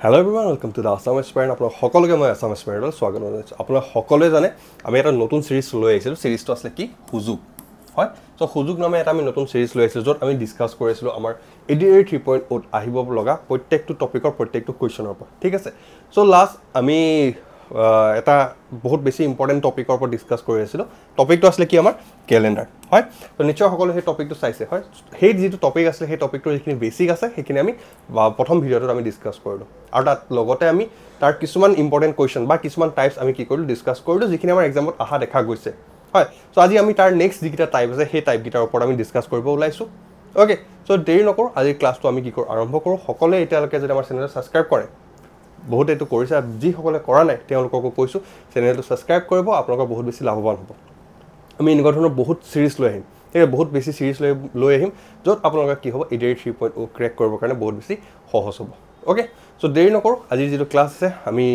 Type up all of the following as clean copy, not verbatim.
Hello everyone, welcome to the Assam Aspirant. আপোনাক সকলোকে মই আসাম এস্পায়াৰেণ্টত স্বাগত জনাইছো। আপোনাক সকলোৱে জানে আমি এটা নতুন সিৰিজ লৈ আহিছিলো। সিৰিজটো আছে কি সুযোগ হয়। সো সুযোগ নামে এটা আমি নতুন সিৰিজ লৈ আহিছিলো য'ত আমি ডিসকাস কৰিছিলো আমাৰ ADA 3.0 আহিব লগা প্ৰত্যেকটো টপিকৰ প্ৰত্যেকটো কোৱেশ্চনৰ ওপৰত। ঠিক আছে। সো লাষ্ট আমি এটা বহুত বেছি ইম্পৰ্টেন্ট টপিকৰ ওপৰত ডিসকাস কৰি আছিলো। টপিকটো আসলে কি আমাৰ ক্যালেন্ডাৰ হয়। তো নিশ্চয় সকলো সেই টপিকটো চাইছে হয়। সেই যেটো টপিক আছে সেই টপিকটো যিখিনি বেসিক আছে সেইখিনি আমি প্ৰথম ভিডিওটোত আমি ডিসকাস কৰিলো। আৰু তাত লগতে আমি তাৰ কিছুমান ইম্পৰ্টেন্ট কোৱেশ্চন বা কিছুমান টাইপস আমি কি কৰিলো ডিসকাস কৰিলো যিখিনি আমাৰ এক্সামত আহা দেখা গৈছে হয়। সো আজি আমি তাৰ নেক্সট যিটা টাইপ আছে সেই টাইপ গিটাৰ ওপৰত আমি ডিসকাস কৰিব ওলাইছো। ওকে, সো দেৰি নকৰো আজি ক্লাছটো আমি কি কৰো আৰম্ভ কৰো। সকলোৱে এতিয়ালৈকে যদি আমাৰ চেনেলটো সাবস্ক্ৰাইব কৰে বহুত এটো কৰিছে যি সকলে কৰা নাই তেওঁলোককো কৈছো চেনেলটো সাবস্ক্ৰাইব কৰিব আপোনালোকৰ বহুত বেছি লাভৱান হ'ব। আমি এনেকুৱা ধৰণৰ বহুত সিৰিজ লৈ আহিম। ঠিক বহুত বেছি সিৰিজ লৈ আহিম য'ত আপোনালোকৰ কি হ'ব ADA 3.0 ক্ৰেক কৰিবৰ কাৰণে বহুত বেছি সহজ হ'ব। ওকে, সো দেৰি নকৰো আজি যেটো ক্লাছ আছে আমি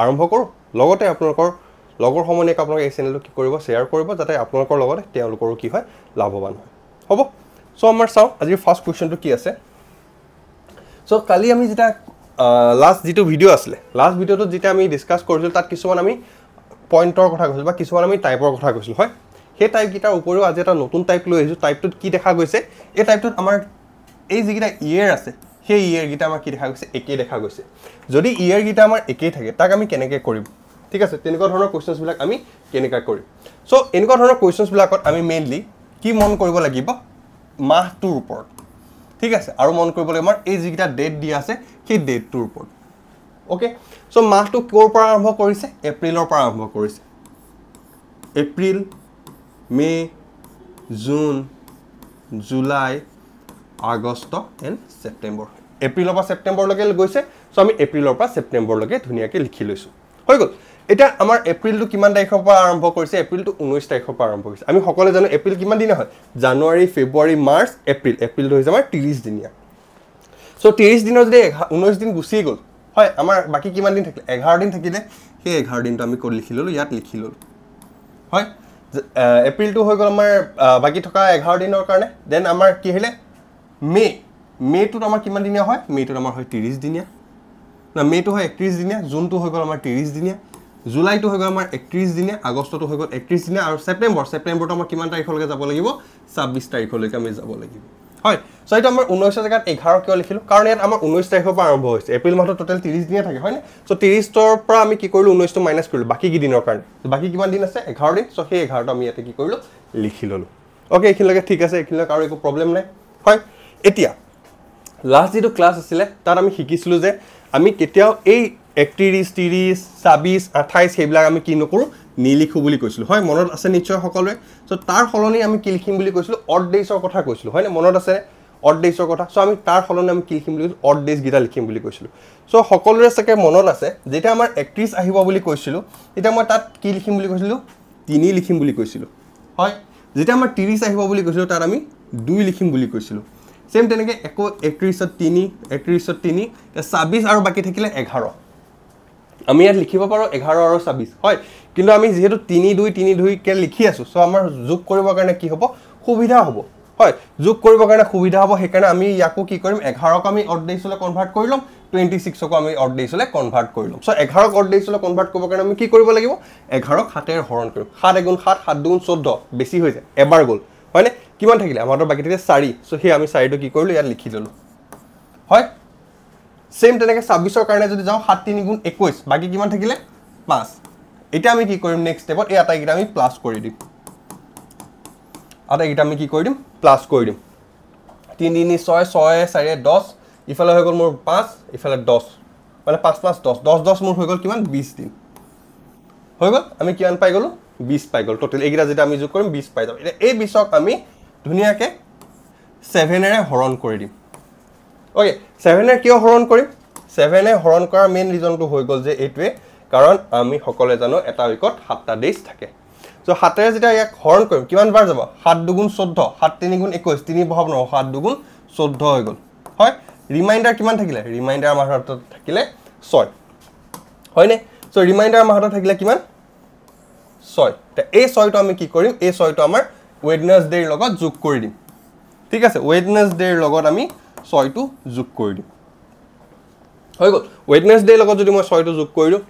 আৰম্ভ কৰো। লগতে আপোনালোকৰ লগৰ সমনীয়াক আপোনালোকে এই চেনেলটো কি কৰিব শেয়াৰ কৰিব যাতে আপোনালোকৰ লগতে তেওঁলোকৰো কি হয় লাভৱান হয়। হ'ব, সো আমাৰ চাও আজিৰ ফাৰ্স্ট কোৱেশ্চনটো কি আছে। সো কালি আমি যেটা লাষ্ট যেটো ভিডিও আছিলে লাষ্ট ভিডিওটো যেটা আমি ডিসকাস কৰিছিল তাত কিছুমান আমি পইণ্টৰ কথা কৈছিল বা কিছুমান আমি টাইপৰ কথা কৈছিল হয়। সেই টাইপ গিটাৰ উপৰিও আজি এটা নতুন টাইপ লৈ আহিছো। টাইপটোত কি দেখা গৈছে এই টাইপটোত আমাৰ এই যিটা ইয়াৰ আছে সেই ইয়াৰ গিটা আমাৰ কি দেখা গৈছে একে দেখা গৈছে। যদি ইয়াৰ গিটা আমাৰ একে থাকে তাক আমি কেনেকৈ কৰিম ঠিক আছে। তেনেকুৱা ধৰণৰ কোৱেশ্চনছ বিলাক আমি কেনেকৈ কৰিম। সো এনেকুৱা ধৰণৰ কোৱেশ্চনছ বিলাকত আমি মেইনলি কি মন কৰিব লাগিব মাহটোৰ ওপৰত ঠিক আছে। আৰু মন কৰিব লাগিব আমাৰ এই যিটা ডেট দিয়া আছে সেই ডেটটোৰ ওপৰত। ওকে, সো মাহটো কোৰ পৰা আৰম্ভ কৰিছে এপ্ৰিলৰ পৰা আৰম্ভ কৰিছে। এপ্ৰিল মে June July August and September. এপ্ৰিলৰ পৰা ছেপ্টেম্বৰলৈকে গৈছে। সো আমি এপ্ৰিলৰ পৰা ছেপ্টেম্বৰলৈকে ধুনীয়াকৈ লিখি লৈছো হৈ গ'ল। এটা আমাৰ এপ্ৰিলটো কিমান তাৰিখৰ পৰা আৰম্ভ কৰিছে এপ্ৰিলটো 19 তাৰিখৰ পৰা আৰম্ভ কৰিছে। আমি সকলোৱে জানো এপ্ৰিল কিমান দিন হয় জানুৱাৰী ফেব্ৰুৱাৰী মাৰ্চ এপ্ৰিল। এপ্ৰিলটো হৈছে আমাৰ 30 দিনীয়া। সো 30 দিনৰ যদি 19 দিন গুচি গ'ল হয় আমাৰ বাকি কিমান দিন থাকিলে 11 দিন থাকিলে সেই 11 দিনটো আমি ক'ত লিখি ললো ইয়াত লিখি ললো হয়। এপ্ৰিলটো হৈ গ'ল আমাৰ বাকি থকা 11 দিনৰ কাৰণে। দেন আমাৰ কি আহিলে মেটোত আমাৰ কিমান দিনীয়া হয় মেটোত আমাৰ হয় 30 দিনীয়া না মেটো হয় 31 দিনীয়া। জুনটো হৈ গ'ল আমাৰ 30 দিনীয়া। জুলাইটো হৈ গ'ল আমাৰ 31 দিনীয়া। আগষ্টটো হৈ গ'ল 31 দিনীয়া। আৰু ছেপ্টেম্বৰটো আমাৰ কিমান তাৰিখলৈকে যাব লাগিব 26 তাৰিখলৈকে আমি যাব লাগিব হয়। সো এটা আমাৰ 19 জেগাত 11 কিয় লিখিলো কাৰণ ইয়াত আমাৰ 19 তাৰিখৰ পৰা আৰম্ভ হৈছে। এপ্ৰিল মাহত টোটাল 30 দিনীয়া থাকে হয় না। সো 30ৰ পৰা আমি কি কৰিলো 19টো মাইনাস কৰিলো বাকি কি দিনৰ কাৰণে বাকি কিমান দিন আছে 11 দিন। সো সেই 11টো আমি ইয়াতে কি কৰিলো লিখি ললো। ওকে, এইখিনিলৈকে ঠিক আছে। এইখিনিলৈকে আৰু একো প্ৰবলেম নাই হয়। এতিয়া লাষ্ট যেটো ক্লাছ আছিলে তাত আমি শিকিছিলো যে আমি কেতিয়াও এই 31 30 26 28 সেইবিলাক আমি কি নকৰো নিলিখো বুলি কৈছিলো হয়। মনত আছে নিশ্চয় সকলোৱে। সো তাৰ সলনি আমি কি লিখিম বুলি কৈছিলো অড ডেজৰ কথা কৈছিলো হয় না। মনত আছে অড ডেজৰ কথা। সো আমি তাৰ সলনি আমি কি লিখিম বুলি কৈছিলো অড ডেজ গিটা লিখিম বুলি কৈছিলো। সো সকলোৰে চাগে মনত আছে যেতিয়া আমাৰ 31 আহিব বুলি কৈছিলো তেতিয়া মই তাত কি লিখিম বুলি কৈছিলো 3 লিখিম বুলি কৈছিলো হয়। যেতিয়া আমাৰ 30 আহিব বুলি কৈছিলো তাত আমি 2 লিখিম বুলি কৈছিলো। সেম তেনেকৈ 31ত 3 26 আৰু বাকি থাকিলে 11 আমি ইয়াত লিখিব পাৰো 11 আৰু 26 হয়। কিন্তু আমি যেহেতু 3 2 কে লিখি আছো সো আমাৰ যোগ কৰিবৰ কাৰণে কি হ'ব সুবিধা হ'ব হয়। যোগ কৰিবৰ কাৰণে সুবিধা হ'ব সেইকাৰণে আমি ইয়াকো কি কৰিম 11ক আমি অড ডেজলৈ কনভাৰ্ট কৰি ল'ম 26ক আমি অড ডেজলৈ কনভাৰ্ট কৰি ল'ম। সো 11ক অড ডেজলৈ কনভাৰ্ট কৰিবৰ কাৰণে আমি কি কৰিব লাগিব 11ক 7ৰে হৰণ কৰিম। 7 × 7 7 × 2 14 বেছি হৈ যায় এবাৰ গ'ল হয়নে। কিমান থাকিলে আমাৰ বাকি থাকিলে 4। সো সেই আমি 4টো কি কৰিলো ইয়াত লিখি ললো হয়। সেম তেনেকৈ 26ৰ কাৰণে যদি যাওঁ 7 3 × 21 বাকি কিমান থাকিলে 5। এটা আমি কি কৰিম নেক্সট স্টেপত এই আটাইকেইটা আমি প্লাস কৰি দিম। আটাইকেইটা আমি কি কৰি দিম প্লাস কৰি দিম। 3 3 6 6 4 10 ইফালে হৈ গ'ল মোৰ 5 ইফালে 10 মানে 5 5 10 10 10 মোৰ হৈ গ'ল কিমান 20 দিন হৈ গ'ল। আমি কিমান পাই গ'লো 20 পাই গ'ল টোটাল। এইকেইটা যেটা আমি যোগ কৰিম 20 পাই যাম। এতিয়া এই 20ক আমি ধুনীয়াকৈ 7ৰে হৰণ কৰি দিম। ওকে, 7ৰে কিয় হৰণ কৰিম 7ৰে হৰণ কৰাৰ মেইন ৰিজনটো হৈ গ'ল যে এইটোৱে কাৰণ আমি সকলোৱে জানো এটা উইকত 7টা ডেজ থাকে। সো 7ৰে যেতিয়া ইয়াক হৰণ কৰিম কিমান বাৰ যাব 7 2 × 14 7 3 × 21 3 বহাব নোৱাৰো 7 2 × 14 হৈ গ'ল হয়। ৰিমাইণ্ডাৰ কিমান থাকিলে ৰিমাইণ্ডাৰ আমাৰ হাতত থাকিলে 6 হয়নে। সো ৰিমাইণ্ডাৰ আমাৰ হাতত থাকিলে কিমান 6। এই 6টো আমি কি কৰিম এই 6টো আমাৰ ওয়েডনেসডেৰ লগত যোগ কৰি দিম ঠিক আছে। ওয়েডনেসডেৰ লগত আমি 6টো যোগ কৰি দিম হৈ গ'ল ৱেডনেছডে লগত যদি মই 6টো যোগ কৰিলোঁ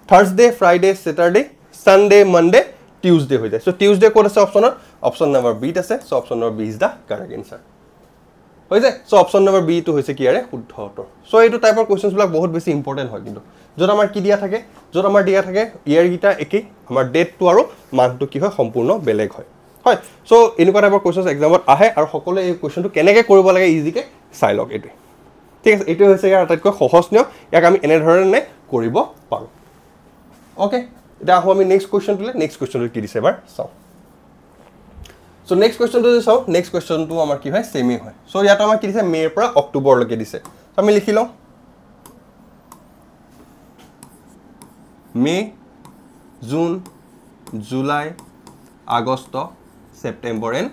Thursday Friday Saturday Sunday Monday Tuesday হৈ যায় সো টিউজডে ক'ত আছে অপচনত অপচন নম্বৰ বিত আছে so option number B is the correct answer হৈ যায় সো অপচন নম্বৰ বি টো হৈছে কি আৰে শুদ্ধ উত্তৰ সো এইটো টাইপৰ কোৱেশ্চনছ বিলাক বহুত বেছি ইম্পৰ্টেন্ট হয় কিন্তু যত আমাৰ কি দিয়া থাকে যত আমাৰ দিয়া থাকে ইয়াৰ গিটা একেই আমাৰ ডেটটো আৰু মান্থটো কি হয় সম্পূৰ্ণ বেলেগ হয় হয় সো এনেকুৱা টাইপৰ কোৱেশ্চনছ এক্সামত আহে আৰু সকলোৱে এই কোৱেশ্চনটো কেনেকৈ কৰিব লাগে ইজিকে চাই লওক এইটো ঠিক আছে এইটো হৈছে ইয়াৰ আটাইতকৈ সহজ নিয়ম ইয়াক আমি এনে ধৰণে কৰিব পাৰোঁ ওকে এটা আহো আমি নেক্সট কোৱেশ্চনটোলৈ নেক্সট কোৱেশ্চনটো কি দিছে এবাৰ চাওঁ সো নেক্সট কোৱেশ্চনটো যে চাওঁ নেক্সট কোৱেশ্চনটো আমাৰ কি হয় সেমই হয় সো ইয়াত আমাৰ কি দিছে মেৰ পৰা অক্টোবৰলৈকে দিছে আমি লিখি লওঁ মে June July August September and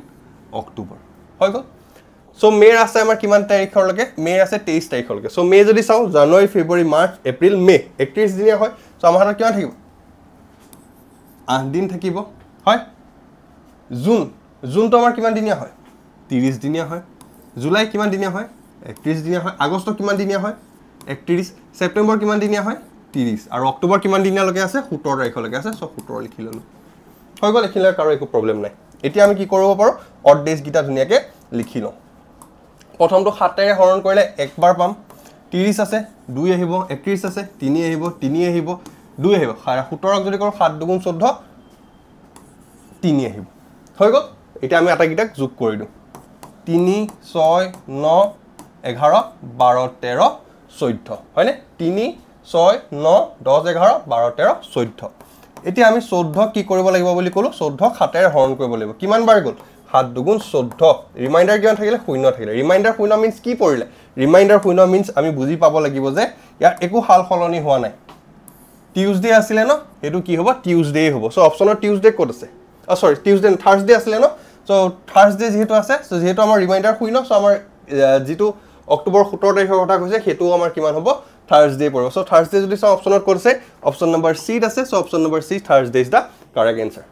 October হৈ গ'ল সো মেৰ আছে আমাৰ কিমান তাৰিখলৈকে মেৰ আছে 23 তাৰিখলৈকে সো মে যদি চাওঁ জানুৱাৰী ফেব্ৰুৱাৰী মাৰ্চ এপ্ৰিল মে 31 দিনীয়া হয় সো আমাৰ হাতত কিমান থাকিব 8 দিন থাকিব হয় জুনটো আমাৰ কিমান দিনীয়া হয় 30 দিনীয়া হয় জুলাই কিমান দিনীয়া হয় 31 দিনীয়া হয় আগষ্ট কিমান দিনীয়া হয় 31 সেপ্টেম্বৰ কিমান দিনীয়া হয় 30 আৰু অক্টোবৰ কিমান দিনীয়ালৈকে আছে 17 তাৰিখলৈকে আছে সো 17 লিখি ললো হৈ গ'ল এখিলা কাৰো একো প্ৰবলেম নাই এতিয়া আমি কি কৰিব পাৰো অড ডেজ গিটা ধুনিয়াকে লিখি লওঁ প্ৰথমটো 7 ৰে হৰণ কৰিলে একবাৰ পাম 30 আছে 2 আহিব 31 আছে 3 আহিব 3 আহিব 2 আহিব 17ক যদি কৰো 7 2 14 3 আহিব হৈ গ'ল এতিয়া আমি আটাইগিটাক যোগ কৰি দিওঁ 3 6 9 11 12 13 14 হয়নে 3 6 9 10 11 12 13 14 এতিয়া আমি 14 কি কৰিব লাগিব বুলি কলো 14 7 ৰে হৰণ কৰিব লাগিব কিমান বাৰ গ'ল 7 2 14 ৰিমাইন্ডাৰ কিমান থাকিলে 0 থাকিলে ৰিমাইন্ডাৰ 0 মিন্স কি পৰিলে ৰিমাইন্ডাৰ 0 মিন্স আমি বুজি পাব লাগিব যে ইয়াৰ একো হাল খলনি হোৱা নাই টিউজডে আছিল ন এটো কি হ'ব টিউজডে হ'ব সো অপচনৰ টিউজডে কোড আছে সৰি টিউজডে থাৰ্সডে আছিল ন সো থাৰ্সডে যেহেতু আছে সো যেহেতু আমাৰ ৰিমাইন্ডাৰ 0 সো আমাৰ যেটো অক্টোবৰ 17 তাৰিখৰ কথা কৈছে হেতু আমাৰ কিমান হ'ব থাৰ্সডে পৰিব সো থাৰ্সডে যদি সো অপচনত কোড আছে অপচন নম্বৰ সি আছে so option number C Thursday is the correct answer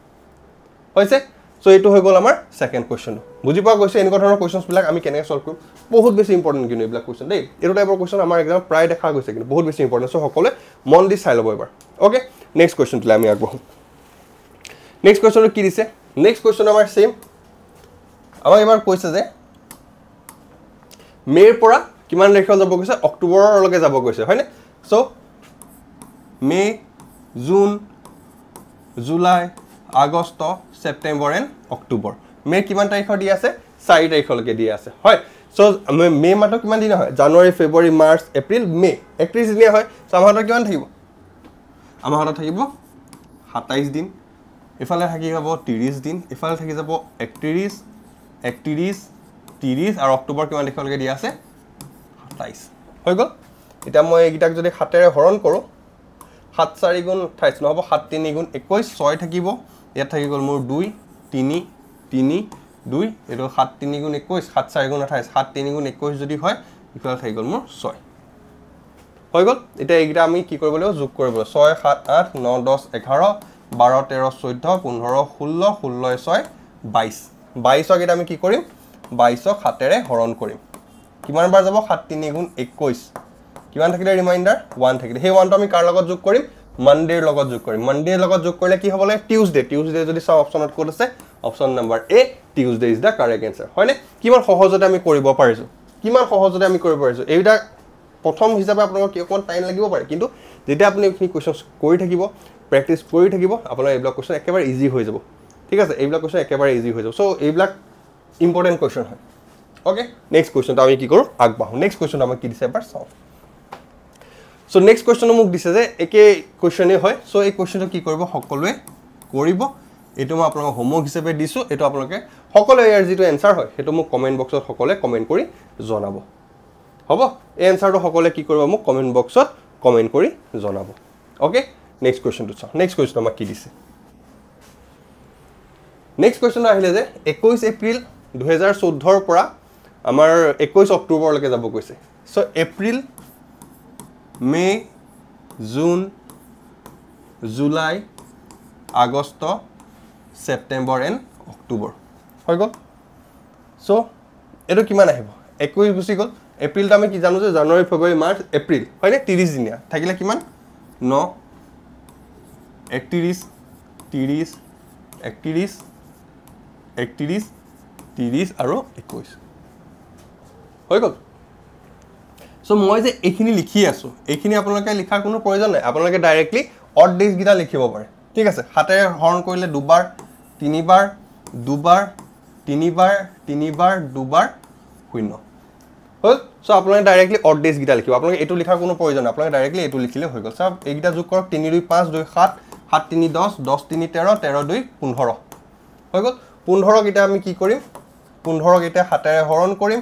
হৈছে সো এটো হৈ গ'ল আমাৰ সেকেন্ড কোৱেশ্চন বুজি পোৱা গৈছে এনেকুৱা ধৰণৰ কোৱেশ্চনছ বিলাক আমি কেনেকৈ সলভ কৰিম বহুত বেছি ইম্পৰ্টেন্ট কিন্তু এইবিলাক কোৱেশ্চন দেই এটো টাইপৰ কোৱেশ্চন আমাৰ এক্সাম প্ৰায় দেখা গৈছে কিন্তু বহুত বেছি ইম্পৰ্টেন্ট সো সকলে মন দি চাই ল'ব এবাৰ ওকে নেক্সট কোৱেশ্চনটো আমি আগবঢ়ো নেক্সট কোৱেশ্চনটো কি দিছে নেক্সট কোৱেশ্চন আমাৰ সেম আমাক এবাৰ কৈছে যে মেৰ পৰা কিমান তাৰিখলৈ যাব কৈছে অক্টোবৰলৈকে যাব কৈছে হয়নে so May June July August September and October May কিমান তাৰিখৰ দি আছে 4 তাৰিখলৈকে দি আছে হয় সো মে মাহটো কিমান দিন হয় জানুৱাৰী ফেব্ৰুৱাৰী মাৰ্চ এপ্ৰিল মে 31 দিনীয়া হয় সো আমাৰ হাতত কিমান থাকিব আমাৰ হাতত থাকিব 27 দিন এফালে থাকি যাব 30 দিন এফালে থাকি যাব 31 31 30 আৰু অক্টোবৰ কিমান তাৰিখলৈকে দি আছে 27 হৈ গ'ল এটা মই এইগিটাক যদি 7 ৰে হৰণ কৰো 7 4 গুণ 28 নহব 7 3 গুণ 21 6 থাকিব ইয়াত থাকি গ'ল মোৰ 2 3 3 2 এটো 7 3 গুণ 21 7 4 গুণ 28 7 3 গুণ 21 যদি হয় ইকুয়াল থাকি গ'ল মোৰ 6 হৈ গ'ল এটা এইগিটা আমি কি কৰিব লাগিব যোগ কৰিব 6 7 8 9 10 11 12 13 14 15 16 16 6 22 22 গিটা আমি কি কৰিম 22 7 ৰে হৰণ কৰিম কিমান বাৰ যাব 7 3 গুণ 21 কিমান থাকিলে ৰিমাইন্ডাৰ 1 থাকিলে সেই 1 টো আমি কাৰ লগত যোগ কৰিম মানডেৰ লগত যোগ কৰিম মানডেৰ লগত যোগ কৰিলে কি হ'ব লাগে টিউজডে যদি সব অপচনত কোড আছে option number A Tuesday is the correct answer হয়নে কিমান সহজতে আমি কৰিব পাৰিছো এইটা প্ৰথম হিচাপে আপোনাক কি অকন টাইম লাগিব পাৰে কিন্তু যেতিয়া আপুনি এই কোৱেশ্চনছ কৰি থাকিব প্ৰেক্টিস কৰি থাকিব আপোনাৰ এইবিলাক কোৱেশ্চন একেবাৰে ইজি হৈ যাব ঠিক আছে এইবিলাক কোৱেশ্চন একেবাৰে ইজি হৈ যাব সো এইবিলাক ইম্পৰ্টেন্ট কোৱেশ্চন হয় ওকে নেক্সট কোৱেশ্চনটো আমি কি কৰো আগবাঢ়ো নেক্সট কোৱেশ্চন আমাক কি দিছে এবাৰ চাও সো নেক্সট কোৱেশ্চন মোক দিছে যে একে কোৱেশ্চনে হয় সো এই কোৱেশ্চনটো কি কৰিব সকলোৱে কৰিব এটো মই আপোনাক হোমৱৰ্ক হিচাপে দিছো এটো আপোনালোকে সকলোৱে ইয়াৰ যেটো এনসাৰ হয় হেতু মোক কমেন্ট বক্সত সকলোৱে কমেন্ট কৰি জনাব হ'ব এই এনসাৰটো সকলোৱে কি কৰিব মোক কমেন্ট বক্সত কমেন্ট কৰি জনাব ওকে নেক্সট কোৱেশ্চনটো চাও নেক্সট কোৱেশ্চন আমাক কি দিছে নেক্সট কোৱেশ্চন আহিলে যে 21 এপ্ৰিল 2014 ৰ পৰা আমাৰ 21 অক্টোবৰলৈকে যাব কৈছে so April May June July August September and October হৈ গ'ল সো এটো কিমান আহিব 21 গুছি গ'ল এপ্ৰিলটো আমি কি জানো যে জানুৱাৰী ফেব্ৰুৱাৰী মাৰ্চ এপ্ৰিল হয়নে 30 দিনীয়া থাকিলে কিমান 9 31 30 31 31 30 আৰু 21 হৈ গ'ল সো মই যে এইখিনি লিখি আছো এইখিনি আপোনালোকে লিখাৰ কোনো প্ৰয়োজন নাই আপোনালোকে ডাইৰেক্টলি অড ডেজ গিটা লিখিব পাৰে ঠিক আছে হাতেৰে হৰণ কৰিলে দুবাৰ তিনিবাৰ দুবাৰ তিনিবাৰ তিনিবাৰ দুবাৰ শূন্য হল সো আপোনালোকে ডাইৰেক্টলি অড ডেজ গিটা লিখিব আপোনালোকে এটো লিখাৰ কোনো প্ৰয়োজন নাই আপোনালোকে ডাইৰেক্টলি এটো লিখিলে হৈ গ'ল সব এইগিটা যোগ কৰক 3 2 5 2 7 7 3 10 10 3 13 13 2 15 হৈ গ'ল 15 গিটা আমি কি কৰিম 15 গিটা হাতেৰে হৰণ কৰিম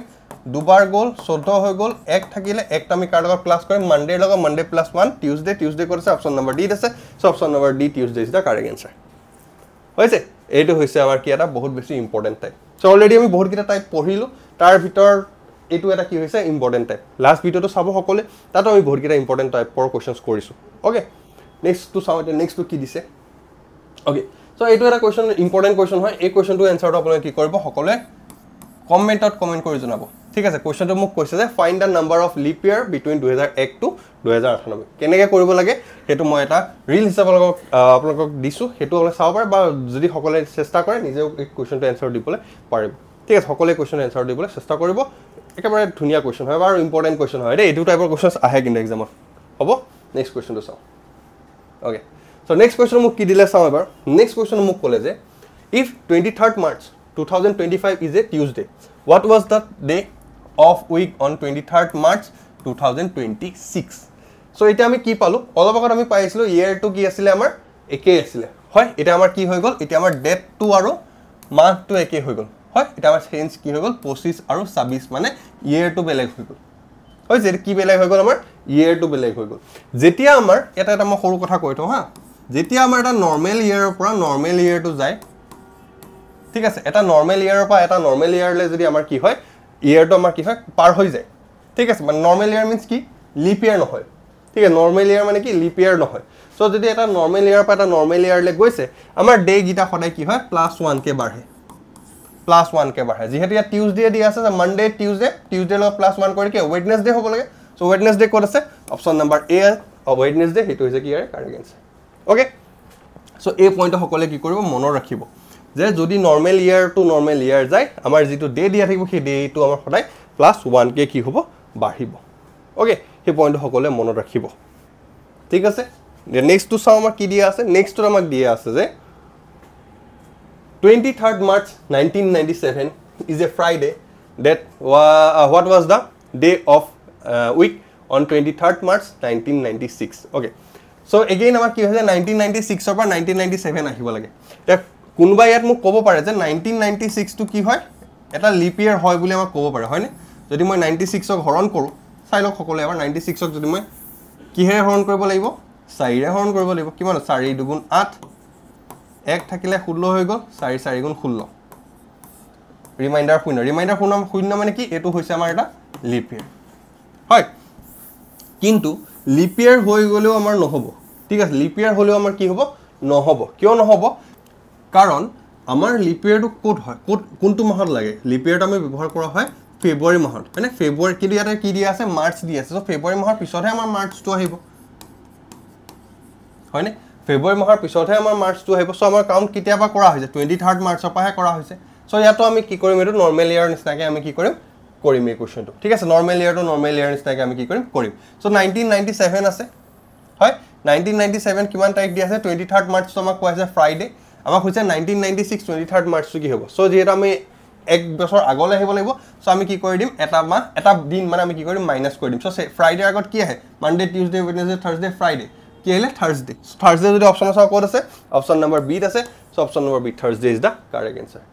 দুবাৰ গ'ল 14 হৈ গ'ল এক থাকিলে একটা আমি কাৰ লগত প্লাস কৰিম মানডে লগত মানডে প্লাস 1 টিউজডে কৰিছে অপচন নম্বৰ ডি আছে so option number D Tuesday is the correct answer হৈছে এইটো হৈছে আমাৰ কি এটা বহুত বেছি ইম্পৰ্টেন্ট টাইপ সো অলৰেডি আমি বহুত কিটা টাইপ পঢ়িলো তাৰ ভিতৰ এইটো এটা কি হৈছে ইম্পৰ্টেন্ট টাইপ লাষ্ট ভিডিওটো চাব সকলে তাতো আমি বহুত কিটা ইম্পৰ্টেন্ট টাইপৰ কোৱেশ্চনছ কৰিছো ওকে নেক্সট টু চাও নেক্সট টু কি দিছে ওকে সো এইটো এটা কোৱেশ্চন ইম্পৰ্টেন্ট কোৱেশ্চন হয় এই কোৱেশ্চনটো এনসাৰটো আপোনালোকে কি কৰিব সকলে কমেন্টত কমেন্ট কৰি জনাব ঠিক আছে কোৱেশ্চনটো মোক কৈছে যে find the number of leap year between 2001 to 2098 কেনেকৈ কৰিব লাগে হেতু মই এটা ৰিল হিচাপে আপোনালোকক দিছো হেতু আপোনালোকে চাব পাৰে বা যদি সকলে চেষ্টা কৰে নিজে এই কোৱেশ্চনটো এনসাৰ দিবলৈ পাৰিব ঠিক আছে সকলে কোৱেশ্চন এনসাৰ দিবলৈ চেষ্টা কৰিব একেবাৰে ধুনিয়া কোৱেশ্চন হয় আৰু ইম্পৰ্টেন্ট কোৱেশ্চন হয় দেই এইটো টাইপৰ কোৱেশ্চনছ আহে কিন্তু এক্সামত হ'ব নেক্সট কোৱেশ্চনটো চাও ওকে সো নেক্সট কোৱেশ্চন মোক কি দিলে চাও এবাৰ নেক্সট কোৱেশ্চন মোক ক'লে যে if 23rd March 2025 is a Tuesday what was the day of week on 23rd March 2026 so এটা আমি কি পালো অলপ আগত আমি পাইছিলো ইয়াৰ টু কি আছিল আমাৰ একে আছিল হয় এটা আমাৰ কি হৈ গল এটা আমাৰ ডেট টু আৰু মান্থ টু একে হৈ গল হয় এটা আমাৰ চেঞ্জ কি হৈ গল 25 আৰু 26 মানে ইয়াৰ টু বেলেগ হৈ গল হয় যে কি বেলেগ হৈ গল আমাৰ ইয়াৰ টু বেলেগ হৈ গল যেতিয়া আমাৰ এটা মই সৰু কথা কৈ থওঁ হা যেতিয়া আমাৰ এটা নৰমাল ইয়াৰৰ পৰা নৰমাল ইয়াৰ টু যায় ঠিক আছে এটা নৰমাল ইয়াৰৰ পৰা এটা নৰমাল ইয়াৰলৈ যদি আমাৰ কি হয় ইয়াৰটো আমাৰ কি হয় পাৰ হৈ যায় ঠিক আছে মানে নৰমাল ইয়াৰ মিন্স কি লিপ ইয়াৰ নহয় ঠিক আছে নৰমাল ইয়াৰ মানে কি লিপ ইয়াৰ নহয় সো যদি এটা নৰমাল ইয়াৰ পৰা এটা নৰমাল ইয়াৰলৈ গৈছে আমাৰ ডে গিটা সদায় কি হয় +1 কে বাঢ়ে +1 কে বাঢ়ে যেহেতু ইয়া টিউজডে দি আছে মানডে টিউজডে লগত +1 কৰি কি ওয়েডনেসডে হ'ব লাগে সো ওয়েডনেসডে ক'ত আছে অপচন নম্বৰ এ ওয়েডনেসডে হেতু হৈছে কি ইয়াৰ কাৰেক্ট আনসাৰ ওকে সো এই পইণ্টটো সকলে কি কৰিব মনত ৰাখিব যে যদি নৰমাল ইয়াৰ টু নৰমাল ইয়াৰ যায় আমাৰ যেটো ডে দিয়া থাকিব সেই ডেটো আমাৰ সদায় +1 কে কি হ'ব বাঢ়িব ওকে সেই পইণ্টটো সকলে মনত ৰাখিব ঠিক আছে নেক্সট টু চাও আমাৰ কি দিয়া আছে নেক্সট টু আমাক দিয়া আছে যে 23rd March 1997 is a Friday that what was the day of week on 23rd March 1996 okay so again আমাৰ কি হৈছে 1996 ৰ পৰা 1997 আহিব লাগে কোনবা ইয়াত মোক ক'ব পাৰে যে 1996 টো কি হয় এটা লিপ ইয়াৰ হয় বুলি আমাক ক'ব পাৰে হয়নে যদি মই 96 ক হৰণ কৰো চাই লওক সকলে এবাৰ 96 ক যদি মই কিহে হৰণ কৰিব লাগিব 4 ৰে হৰণ কৰিব লাগিব কিমান 4 2 8 এক থাকিলে 16 হৈ গ'ল 4 4 16 ৰিমাইন্ডাৰ শূন্য মানে কি এটো হৈছে আমাৰ এটা লিপ ইয়াৰ হয় কিন্তু লিপ ইয়াৰ হৈ গলেও আমাৰ নহব ঠিক আছে লিপ ইয়াৰ হলেও আমাৰ কি হ'ব নহব কিয় নহব কাৰণ আমাৰ লিপ ইয়াৰটো কোড হয় কোনটো মাহত লাগে লিপ ইয়াৰটো আমি ব্যৱহাৰ কৰা হয় ফেব্ৰুৱাৰী মাহত মানে ফেব্ৰুৱাৰী কি দিয়া আছে কি দিয়া আছে মাৰ্চ দিয়া আছে সো ফেব্ৰুৱাৰী মাহৰ পিছতহে আমাৰ মাৰ্চটো আহিব হয়নে ফেব্ৰুৱাৰী মাহৰ পিছতহে আমাৰ মাৰ্চটো আহিব সো আমাৰ কাউন্ট কিতিয়াবা কৰা হৈছে 23rd মাৰ্চৰ পৰাহে কৰা হৈছে সো ইয়াতো আমি কি কৰিম এটো নৰমাল ইয়াৰ নিচিনাকে আমি কি কৰিম এই কোৱেশ্চনটো ঠিক আছে নৰমাল ইয়াৰ নিচিনাকে আমি কি কৰিম সো 1997 আছে হয় 1997 কিমান তাৰিখ দিয়া আছে 23rd মাৰ্চ তো আমাক কোৱা আছে ফ্ৰাইডে আমাক হৈছে 1996 23rd মাৰ্চ কি হ'ব সো যেটা আমি এক বছৰ আগলৈ আহিব লাগিব সো আমি কি কৰি দিম এটা দিন মানে আমি কি কৰিম মাইনাস কৰি দিম সো ফ্ৰাইডে আগত কি আহে Monday Tuesday Wednesday Thursday Friday কি আহিলে থাৰ্সডে যদি অপচন আছে ক'ত আছে অপচন নম্বৰ বি আছে so option number B Thursday is the correct answer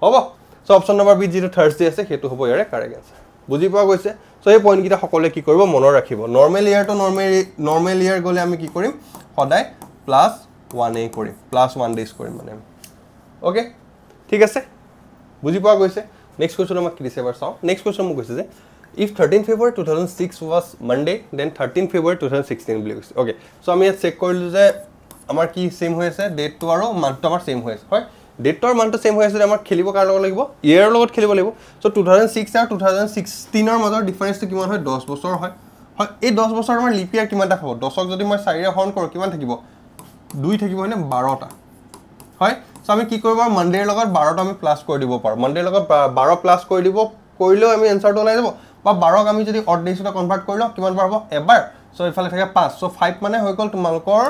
হ'ব সো অপচন নম্বৰ বি যেটো থাৰ্সডে আছে হেতু হ'ব ইয়াৰে কাৰেক্ট আনসাৰ বুজি পোৱা গৈছে সো এই পইণ্ট কিটা সকলে কি কৰিব মনত ৰাখিব নৰমাল ইয়াৰ টু নৰমাল ইয়াৰ গলে আমি কি কৰিম সদায় +1 এ কৰিম +1 ডেজ কৰিম মানে ওকে ঠিক আছে বুজি পোৱা গৈছে নেক্সট কোৱেশ্চন আমাক কি দিছে এবাৰ চাও নেক্সট কোৱেশ্চন মোক কৈছে যে if 13 February 2006 was Monday then 13 February 2016 বুলি কৈছে ওকে সো আমি চেক কৰিলো যে আমাৰ কি সেম হৈ আছে ডেট টু আৰু মান্থটো আমাৰ সেম হৈ আছে হয় ডেটৰ মানটো সেম হৈ আছে আমাৰ খেলিব কাৰ লগত লাগিব ইয়াৰৰ লগত খেলিব লাগিব সো 2006 আৰু 2016 ৰ মাজৰ ডিফাৰেন্সটো কিমান হয় 10 বছৰ হয় হয় এই 10 বছৰ আমাৰ লিপ ইয়াৰ কিমানটা হ'ব 10ক যদি মই 4 ৰে হৰণ কৰো কিমান থাকিব 2 থাকিব হয়নে 12টা হয় সো আমি কি কৰিব মানডেৰ লগত 12টা আমি প্লাস কৰি দিব পাৰো মানডেৰ লগত 12 প্লাস কৰি দিব কৰিলেও আমি এনসাৰটো ওলাই যাব বা 12ক আমি যদি অড ডেজটা কনভাৰ্ট কৰিলো কিমান বাৰ হ'ব এবাৰ সো ইফালে থাকে 5 সো 5 মানে হৈ গল তোমালকৰ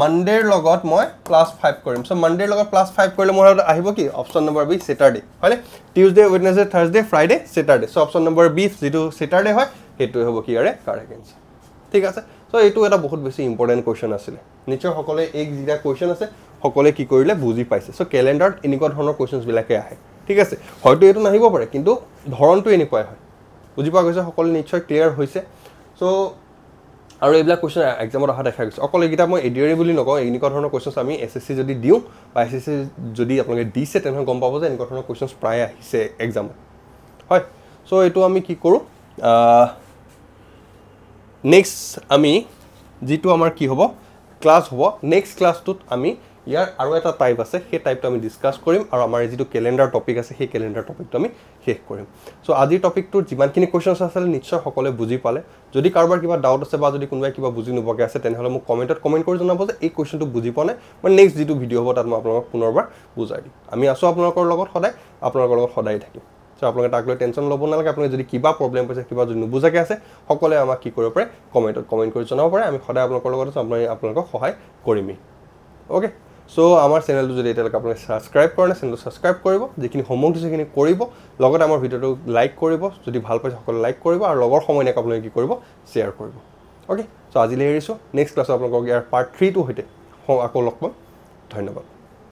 মানডেৰ লগত মই +5 কৰিম সো মানডেৰ লগত +5 কৰিলে মোৰ আহিব কি অপচন নম্বৰ বি স্যাটাৰডে হয়নে Tuesday Wednesday Thursday Friday Saturday so option number B যেটো স্যাটাৰডে হয় হেতু হ'ব কি আৰে কাৰেক্ট আনসাৰ ঠিক আছে সো এইটো এটা বহুত বেছি ইম্পৰ্টেন্ট কোৱেশ্চন আছিল নিশ্চয় সকলে এক জিটা কোৱেশ্চন আছে সকলে কি কৰিলে বুজি পাইছে সো ক্যালেন্ডাৰত এনেকুৱা ধৰণৰ কোৱেশ্চনছ বিলাকে আহে ঠিক আছে হয়তো এটো নাহিব পাৰে কিন্তু ধৰণটো এনেকুৱাই হয় বুজি পোৱা গৈছে সকলে নিশ্চয় ক্লিয়াৰ হৈছে সো আৰু এইবিলাক কোৱেশ্চন এক্সামত অহা দেখা গৈছে অকল এইটা মই এডিয়াৰি বুলি নকওঁ এনেকুৱা ধৰণৰ কোৱেশ্চনছ আমি এসএসসি যদি দিও বা এসএসসি যদি আপোনালোকে দিছে তেনে গম পাব যে এনেকুৱা ধৰণৰ কোৱেশ্চনছ প্ৰায় আহিছে এক্সামত হয় সো এটো আমি কি কৰো নেক্সট আমি যেটো আমাৰ কি হ'ব ক্লাস হ'ব নেক্সট ক্লাসটোত আমি ইয়াৰ আৰু এটা টাইপ আছে সেই টাইপটো আমি ডিসকাস কৰিম আৰু আমাৰ যেটো ক্যালেন্ডাৰ টপিক আছে সেই ক্যালেন্ডাৰ টপিকটো আমি শেষ কৰিম সো আজিৰ টপিকটোৰ যিমানখিনি কোৱেশ্চনছ আছিল নিশ্চয় সকলে বুজি পালে যদি কাৰোবাৰ কিবা ডাউট আছে বা যদি কোনোবাই কিবা বুজি নপকে আছে তেনেহলে মোক কমেন্টত কমেন্ট কৰি জনাব যে এই কোৱেশ্চনটো বুজি পোৱা নাই মই নেক্সট যেটো ভিডিও হ'ব তাত মই আপোনালোকক পুনৰবাৰ বুজাই দিম আমি আছো আপোনালোকৰ লগত সদায় থাকিম সো আপোনালোকে তাকলৈ টেনচন ল'ব নালাগে আপোনালোকে যদি কিবা প্ৰবলেম পাইছে কিবা যদি নুবুজাকে আছে সকলে আমাক কি কৰিব পাৰে কমেন্টত কমেন্ট কৰি জনাব পাৰে আমি সদায় আপোনালোকৰ লগত আছো আপোনালোকক সহায় কৰিমই ওকে সো আমাৰ চেনেলটো যদি এতিয়ালৈকে আপুনি সাবস্ক্ৰাইব কৰা নাই চেনেলটো সাবস্ক্ৰাইব কৰিব যিখিনি হোমৱৰ্ক দিছে সেইখিনি কৰিব লগতে আমাৰ ভিডিওটো লাইক কৰিব যদি ভাল পাইছে সকলে লাইক কৰিব আৰু লগৰ সময়নে আপোনালোকে কি কৰিব শেয়াৰ কৰিব ওকে সো আজিলৈ এৰিছো নেক্সট ক্লাছত আপোনালোকক ইয়াৰ পাৰ্ট 3 টো হইতে আকৌ লগ পাম ধন্যবাদ